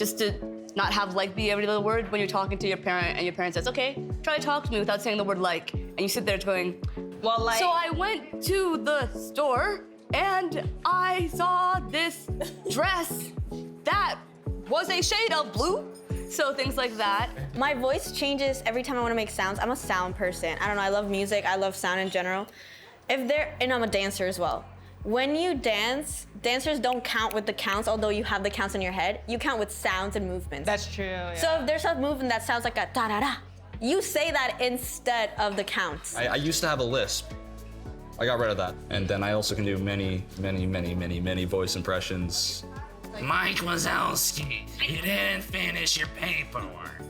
just to not have like be every little word when you're talking to your parent and your parent says, okay, try to talk to me without saying the word like. And you sit there going, Well, like. so I went to the store and I saw this dress that was a shade of blue. So things like that. My voice changes every time I want to make sounds. I'm a sound person. I don't know, I love music, I love sound in general. And I'm a dancer as well. When you dance, dancers don't count with the counts, although you have the counts in your head. You count with sounds and movements. That's true. Yeah. So if there's a movement that sounds like a da-da-da, you say that instead of the counts. I used to have a lisp. I got rid of that. And then I also can do many voice impressions. Mike Wazowski, you didn't finish your paperwork.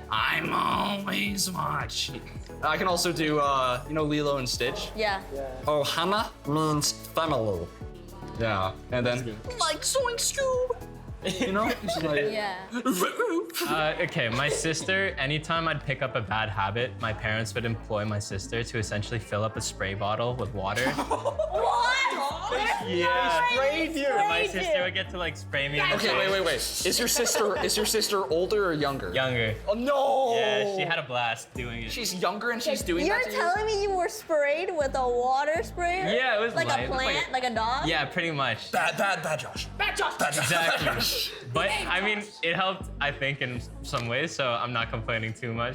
I'm always watching. I can also do, Lilo and Stitch. Yeah. Ohana means family. Yeah, and then like Zoink Scoob. You know? It's like, Yeah. Okay, my sister, anytime I'd pick up a bad habit, my parents would employ my sister to essentially fill up a spray bottle with water. What? Yeah. sprayed you. And my sister would get to like spray me in the Okay, face. wait. Is your sister older or younger? Younger. Oh no! Yeah, she had a blast doing it. She's younger and she's doing You're that to you? telling me you were sprayed with a water sprayer? Yeah, it was like light. a plant, like a dog? Yeah, pretty much. Bad Josh. Exactly. But I mean, it helped, I think, in some ways, so I'm not complaining too much.